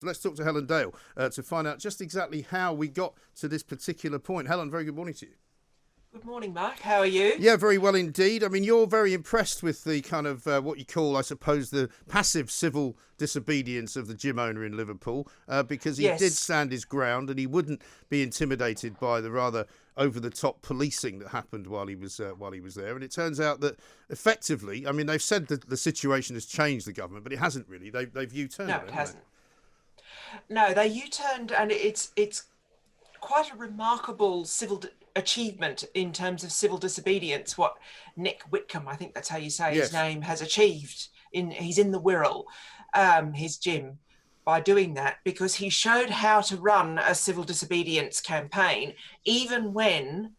Let's talk to Helen Dale to find out just exactly how we got to this particular point. Helen, very good morning to you. Good morning, Mark. How are you? Yeah, very well indeed. I mean, you're very impressed with the kind of what you call, I suppose, the passive civil disobedience of the gym owner in Liverpool, because he did Yes. stand his ground and he wouldn't be intimidated by the rather over-the-top policing that happened while he was there. And it turns out that effectively, I mean, they've said that the situation has changed the government, but it hasn't really. They've U-turned No, it, it haven't hasn't. No, they U-turned, and it's quite a remarkable achievement in terms of civil disobedience. What Nick Whitcomb, I think that's how you say his Yes. name, has achieved he's in the Wirral, his gym, by doing that, because he showed how to run a civil disobedience campaign, even when,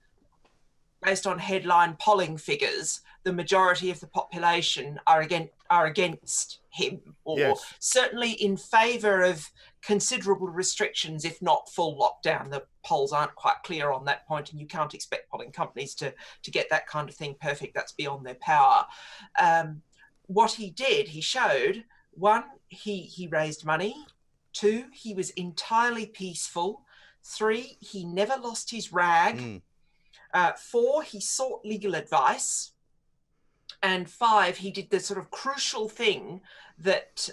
based on headline polling figures, the majority of the population are against him, or Yes. certainly in favour of considerable restrictions, if not full lockdown. The polls aren't quite clear on that point, and you can't expect polling companies to get that kind of thing perfect. That's beyond their power. What he did, he showed, one, he raised money. Two, he was entirely peaceful. Three, he never lost his rag. Four, he sought legal advice. And five, he did the sort of crucial thing that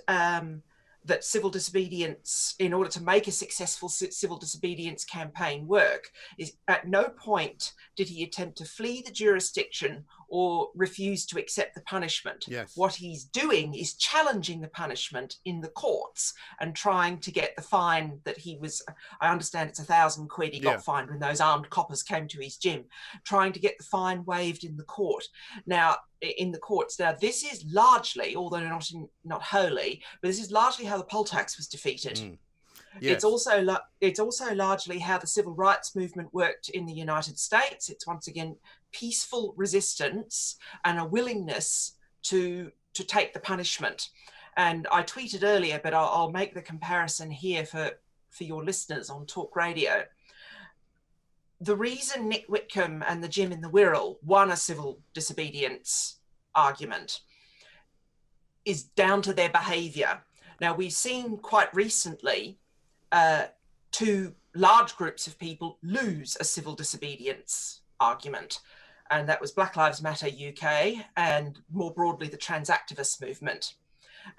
that civil disobedience, in order to make a successful civil disobedience campaign work, is at no point did he attempt to flee the jurisdiction or refuse to accept the punishment. Yes. What he's doing is challenging the punishment in the courts and trying to get the fine that he was, I understand it's £1,000 he got fined when those armed coppers came to his gym, trying to get the fine waived in the courts. Now, this is largely, although not wholly, but this is largely how the poll tax was defeated. Yes. It's also largely how the civil rights movement worked in the United States. It's once again peaceful resistance and a willingness to take the punishment. And I tweeted earlier, but I'll make the comparison here for your listeners on talkRADIO. The reason Nick Whitcomb and the gym in the Wirral won a civil disobedience argument is down to their behaviour. Now, we've seen quite recently two large groups of people lose a civil disobedience argument, and that was Black Lives Matter UK and more broadly the trans activist movement.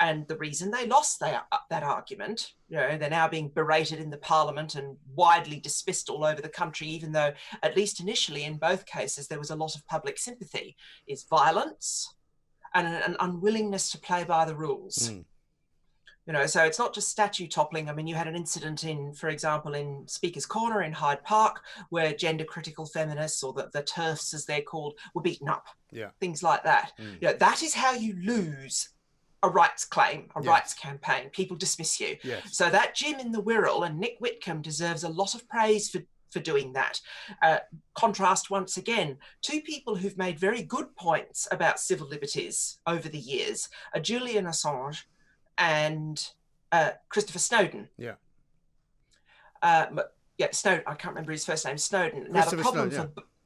And the reason they lost that argument, they're now being berated in the parliament and widely dismissed all over the country, even though at least initially in both cases there was a lot of public sympathy, is violence and an unwillingness to play by the rules. So it's not just statue toppling. I mean, you had an incident for example, in Speaker's Corner in Hyde Park, where gender critical feminists, or the TERFs as they're called, were beaten up. Yeah. Things like that. That is how you lose a rights claim, a rights campaign. People dismiss you. Yes. So that gym in the Wirral, and Nick Whitcomb deserves a lot of praise for doing that. Contrast once again, two people who've made very good points about civil liberties over the years are Julian Assange and Christopher Snowden. Yeah. Snowden. I can't remember his first name. Snowden. Now the problem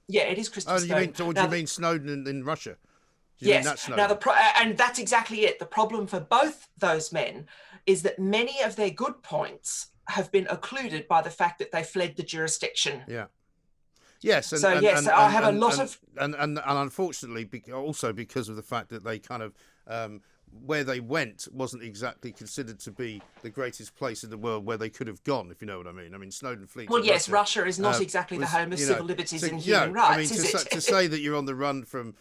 it is Christopher Snowden. Do you mean Snowden in Russia? Yes. Now and that's exactly it. The problem for both those men is that many of their good points have been occluded by the fact that they fled the jurisdiction. Yeah. Yes. And I have a lot of unfortunately, also because of the fact that they kind of where they went wasn't exactly considered to be the greatest place in the world where they could have gone, if you know what I mean. I mean, Snowden fleeing to Russia is not exactly the home of civil liberties and human rights, I mean, is it? To say that you're on the run from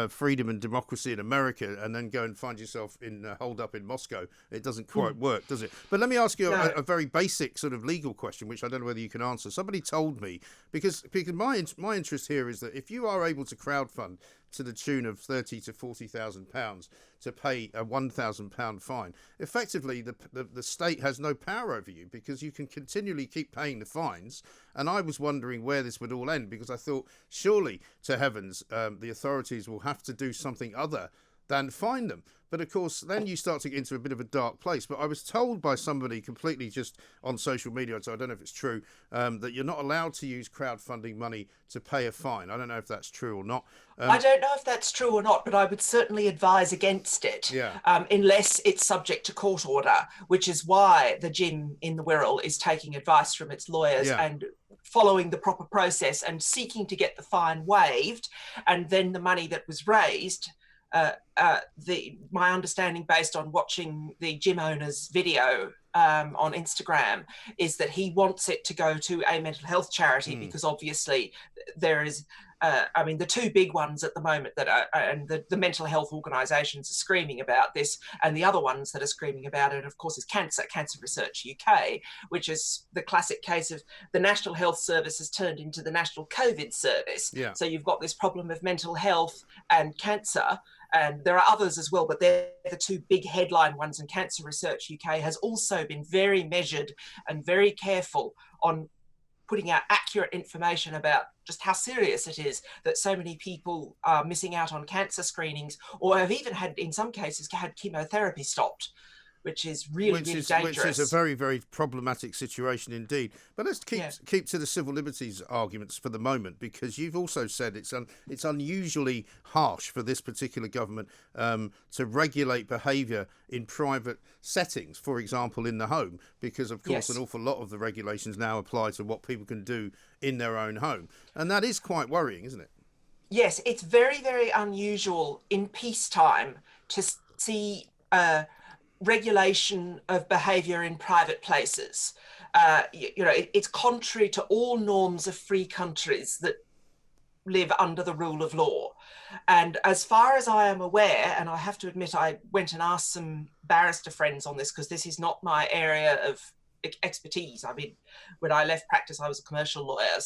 freedom and democracy in America and then go and find yourself holed up in Moscow, it doesn't quite work, does it? But let me ask you a very basic sort of legal question, which I don't know whether you can answer. Somebody told me, because my interest here is that if you are able to crowdfund to the tune of £30,000 to £40,000 to pay a £1,000 fine, effectively the state has no power over you, because you can continually keep paying the fines. And I was wondering where this would all end, because I thought, surely to heavens, the authorities will have to do something other than fine them. But of course, then you start to get into a bit of a dark place. But I was told by somebody completely just on social media, so I don't know if it's true, that you're not allowed to use crowdfunding money to pay a fine. I don't know if that's true or not. I don't know if that's true or not, but I would certainly advise against it, unless it's subject to court order, which is why the gym in the Wirral is taking advice from its lawyers and following the proper process and seeking to get the fine waived, and then the money that was raised. My understanding, based on watching the gym owner's video on Instagram, is that he wants it to go to a mental health charity because obviously there is, the two big ones at the moment that are, and the mental health organisations are screaming about this, and the other ones that are screaming about it, of course, is Cancer Research UK, which is the classic case of the National Health Service has turned into the National COVID Service. Yeah. So you've got this problem of mental health and cancer. And there are others as well, but they're the two big headline ones. And Cancer Research UK has also been very measured and very careful on putting out accurate information about just how serious it is that so many people are missing out on cancer screenings, or have even had, in some cases, had chemotherapy stopped, which is really dangerous. Which is a very, very problematic situation indeed. But let's keep to the civil liberties arguments for the moment, because you've also said it's unusually harsh for this particular government to regulate behaviour in private settings, for example, in the home, because, of course, an awful lot of the regulations now apply to what people can do in their own home. And that is quite worrying, isn't it? Yes, it's very, very unusual in peacetime to see regulation of behaviour in private places. It's contrary to all norms of free countries that live under the rule of law. And as far as I am aware, and I have to admit I went and asked some barrister friends on this because this is not my area of expertise. I mean, when I left practice, I was a commercial lawyer.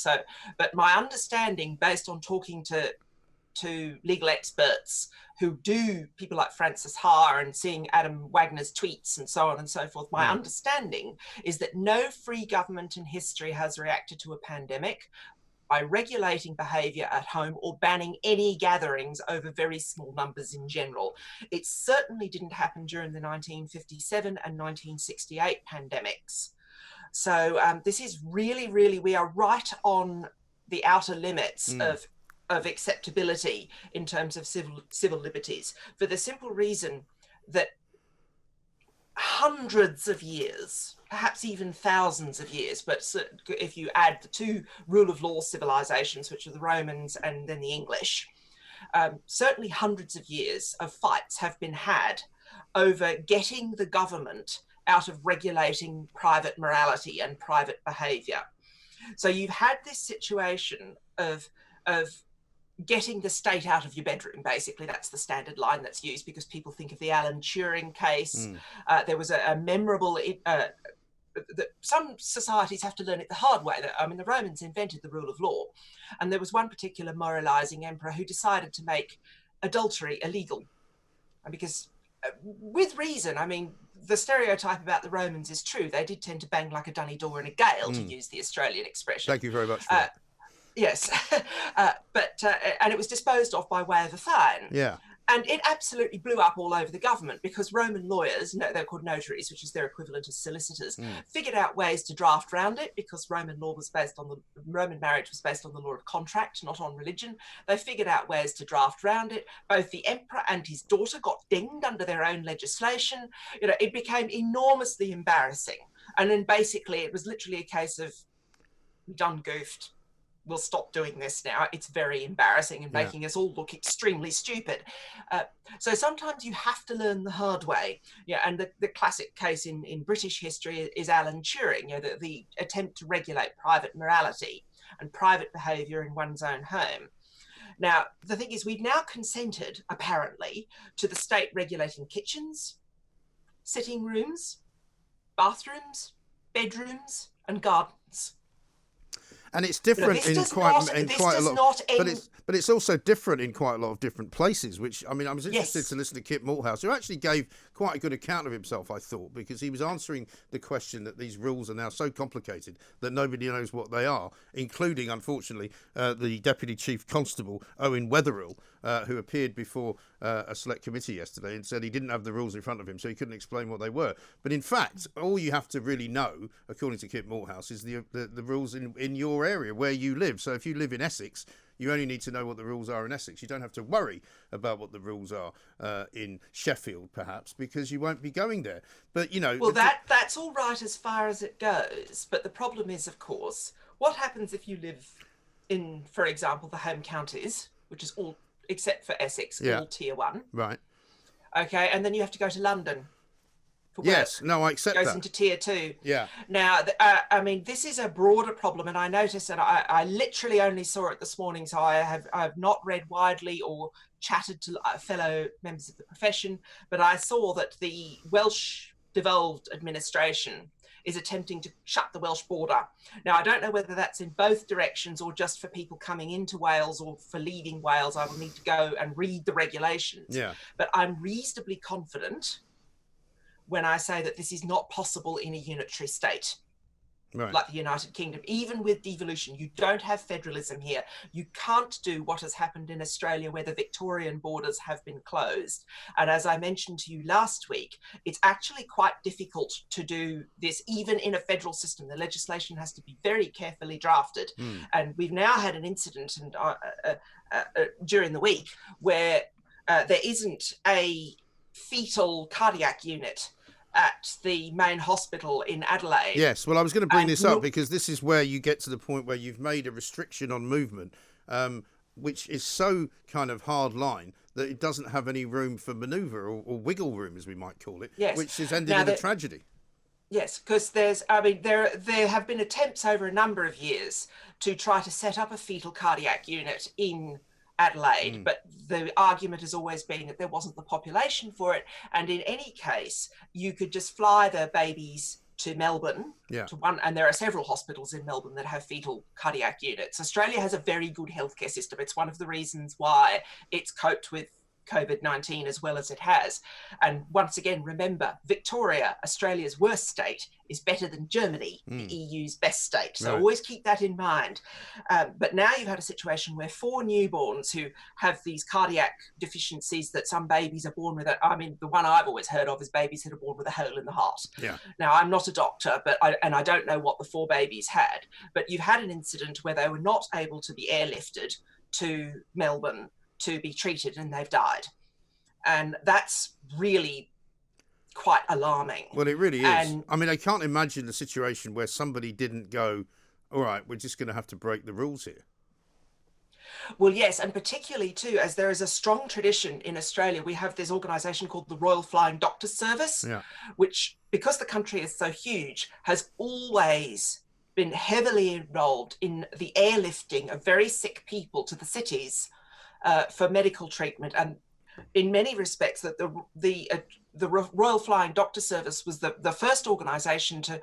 But my understanding, based on talking to legal experts who do, people like Francis Haar, and seeing Adam Wagner's tweets and so on and so forth, my understanding is that no free government in history has reacted to a pandemic by regulating behaviour at home or banning any gatherings over very small numbers in general. It certainly didn't happen during the 1957 and 1968 pandemics. So this is really, really, we are right on the outer limits of acceptability in terms of civil liberties, for the simple reason that hundreds of years, perhaps even thousands of years, but if you add the two rule of law civilizations, which are the Romans and then the English, certainly hundreds of years of fights have been had over getting the government out of regulating private morality and private behaviour. So you've had this situation of getting the state out of your bedroom, basically. That's the standard line that's used because people think of the Alan Turing case. There was a memorable, some societies have to learn it the hard way. I mean, the Romans invented the rule of law, and there was one particular moralizing emperor who decided to make adultery illegal. And because, with reason, I mean, the stereotype about the Romans is true. They did tend to bang like a dunny door in a gale, to use the Australian expression. Thank you very much for that. Yes, and it was disposed of by way of a fine. Yeah. And it absolutely blew up all over the government because Roman lawyers, they're called notaries, which is their equivalent of solicitors, figured out ways to draft around it because Roman marriage was based on the law of contract, not on religion. They figured out ways to draft around it. Both the emperor and his daughter got dinged under their own legislation. It became enormously embarrassing. And then basically it was literally a case of, we done goofed. We'll stop doing this now. It's very embarrassing and making us all look extremely stupid. So sometimes you have to learn the hard way. And the classic case in British history is Alan Turing, the attempt to regulate private morality and private behaviour in one's own home. Now, the thing is, we've now consented, apparently, to the state regulating kitchens, sitting rooms, bathrooms, bedrooms, and gardens. And it's different in quite a lot. But it's also different in quite a lot of different places. Which I mean, I was interested to listen to Kit Malthouse, who actually gave quite a good account of himself, I thought, because he was answering the question that these rules are now so complicated that nobody knows what they are, including, unfortunately, the Deputy Chief Constable Owen Wetherill, who appeared before a select committee yesterday and said he didn't have the rules in front of him, so he couldn't explain what they were. But in fact, all you have to really know, according to Kit Malthouse, is the rules in your area where you live. So if you live in Essex, you only need to know what the rules are in Essex. You don't have to worry about what the rules are in Sheffield, perhaps, because you won't be going there. But, you know... Well, that's all right as far as it goes. But the problem is, of course, what happens if you live in, for example, the home counties, which is all, except for Essex, all tier 1. Right. Okay, and then you have to go to London for work. Yes, no, I accept that. Goes into tier 2. Yeah. Now, I mean, this is a broader problem, and I noticed, and I literally only saw it this morning, so I've not read widely or chatted to fellow members of the profession, but I saw that the Welsh devolved administration is attempting to shut the Welsh border. Now, I don't know whether that's in both directions or just for people coming into Wales or for leaving Wales. I will need to go and read the regulations. Yeah. But I'm reasonably confident when I say that this is not possible in a unitary state. Right. Like the United Kingdom. Even with devolution, you don't have federalism here. You can't do what has happened in Australia where the Victorian borders have been closed. And as I mentioned to you last week, it's actually quite difficult to do this even in a federal system. The legislation has to be very carefully drafted. And we've now had an incident during the week where there isn't a fetal cardiac unit at the main hospital in Adelaide. Yes, well, I was going to bring this up because this is where you get to the point where you've made a restriction on movement, which is so kind of hard line that it doesn't have any room for manoeuvre or wiggle room, as we might call it, which has ended in a tragedy. Yes, because there have been attempts over a number of years to try to set up a fetal cardiac unit in Adelaide, but the argument has always been that there wasn't the population for it, and in any case you could just fly the babies to Melbourne to one, and there are several hospitals in Melbourne that have fetal cardiac units. Australia has a very good healthcare system. It's one of the reasons why it's coped with COVID-19 as well as it has. And once again, remember, Victoria, Australia's worst state, is better than Germany, the EU's best state. So always keep that in mind. But now you've had a situation where 4 newborns who have these cardiac deficiencies that some babies are born with. I mean, the one I've always heard of is babies that are born with a hole in the heart. Yeah. Now, I'm not a doctor, but I don't know what the 4 babies had. But you've had an incident where they were not able to be airlifted to Melbourne to be treated, and they've died. And that's really quite alarming. Well, it really is. I mean, I can't imagine the situation where somebody didn't go, all right, we're just going to have to break the rules here. Well, yes, and particularly too, as there is a strong tradition in Australia, we have this organisation called the Royal Flying Doctor Service, which, because the country is so huge, has always been heavily involved in the airlifting of very sick people to the cities for medical treatment. And in many respects, that the Royal Flying Doctor Service was the first organisation to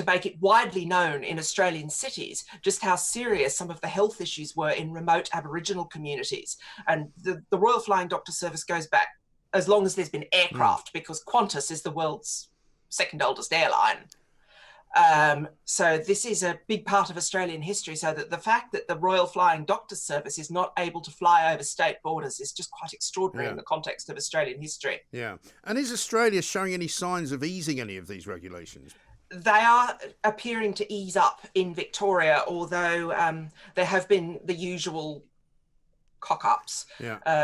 make it widely known in Australian cities just how serious some of the health issues were in remote Aboriginal communities. And the Royal Flying Doctor Service goes back as long as there's been aircraft, because Qantas is the world's second oldest airline. So this is a big part of Australian history. So that the fact that the Royal Flying Doctor Service is not able to fly over state borders is just quite extraordinary in the context of Australian history. Yeah. And is Australia showing any signs of easing any of these regulations? They are appearing to ease up in Victoria, although there have been the usual cock-ups,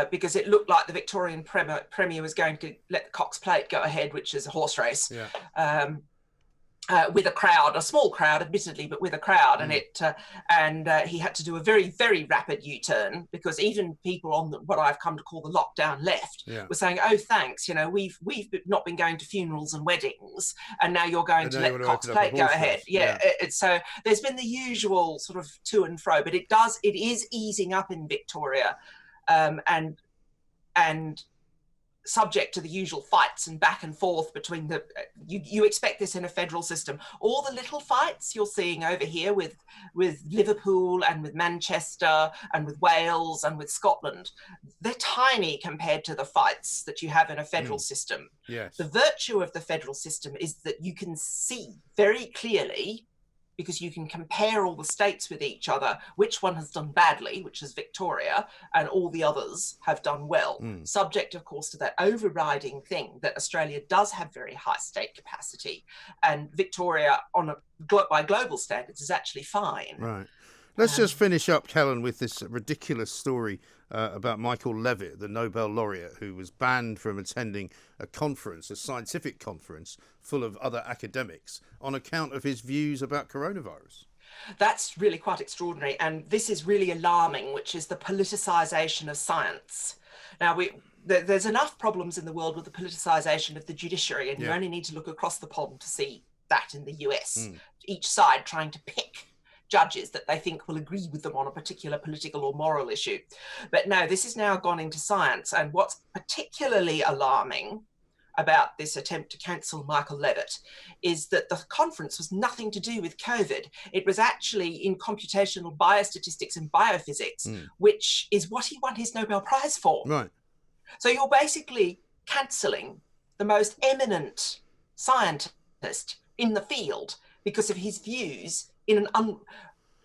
because it looked like the Victorian Premier was going to let the Cox Plate go ahead, which is a horse race. With a crowd, a small crowd, admittedly, but with a crowd, and he had to do a very, very rapid U-turn, because even people on what I've come to call the lockdown left were saying, "Oh, thanks, you know, we've not been going to funerals and weddings, and now you're going to let the Cox Plate go ahead." So there's been the usual sort of to and fro, but it is easing up in Victoria, and subject to the usual fights and back and forth between the you expect this in a federal system. All the little fights you're seeing over here with Liverpool and with Manchester and with Wales and with Scotland, they're tiny compared to the fights that you have in a federal system. Yes. The virtue of the federal system is that you can see very clearly, because you can compare all the states with each other, which one has done badly, which is Victoria, and all the others have done well. Subject, of course, to that overriding thing that Australia does have very high state capacity, and Victoria, by global standards, is actually fine. Right. Let's just finish up, Helen, with this ridiculous story about Michael Levitt, the Nobel laureate, who was banned from attending a conference, a scientific conference, full of other academics on account of his views about coronavirus. That's really quite extraordinary. And this is really alarming, which is the politicisation of science. Now, there's enough problems in the world with the politicisation of the judiciary, and you only need to look across the pond to see that in the US. Each side trying to pick judges that they think will agree with them on a particular political or moral issue. But no, this has now gone into science. And what's particularly alarming about this attempt to cancel Michael Levitt is that the conference was nothing to do with COVID. It was actually in computational biostatistics and biophysics, which is what he won his Nobel Prize for. Right. So you're basically cancelling the most eminent scientist in the field because of his views in an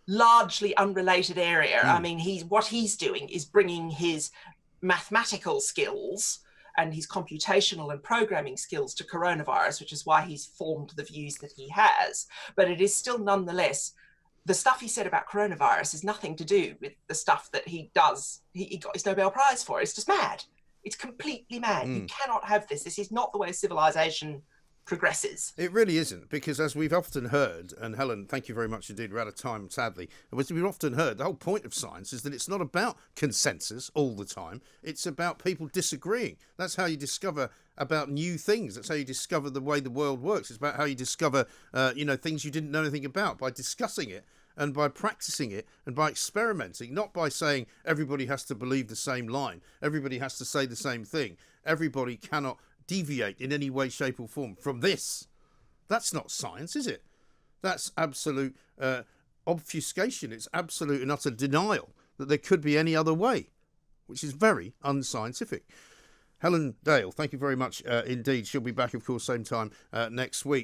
largely unrelated area. I mean, what he's doing is bringing his mathematical skills and his computational and programming skills to coronavirus, which is why he's formed the views that he has. But it is still nonetheless, the stuff he said about coronavirus has nothing to do with the stuff that he does. He got his Nobel Prize for. It's just mad. It's completely mad. You cannot have this. This is not the way civilization progresses. It really isn't, because as we've often heard, and Helen, thank you very much indeed, we're out of time, sadly, as we've often heard, the whole point of science is that it's not about consensus all the time, it's about people disagreeing. That's how you discover about new things. That's how you discover the way the world works. It's about how you discover things you didn't know anything about, by discussing it and by practicing it and by experimenting, not by saying everybody has to believe the same line, everybody has to say the same thing, everybody cannot deviate in any way, shape or form from this. That's not science, is it? That's absolute obfuscation. It's absolute and utter denial that there could be any other way, which is very unscientific. Helen Dale, thank you very much indeed. She'll be back, of course, same time next week.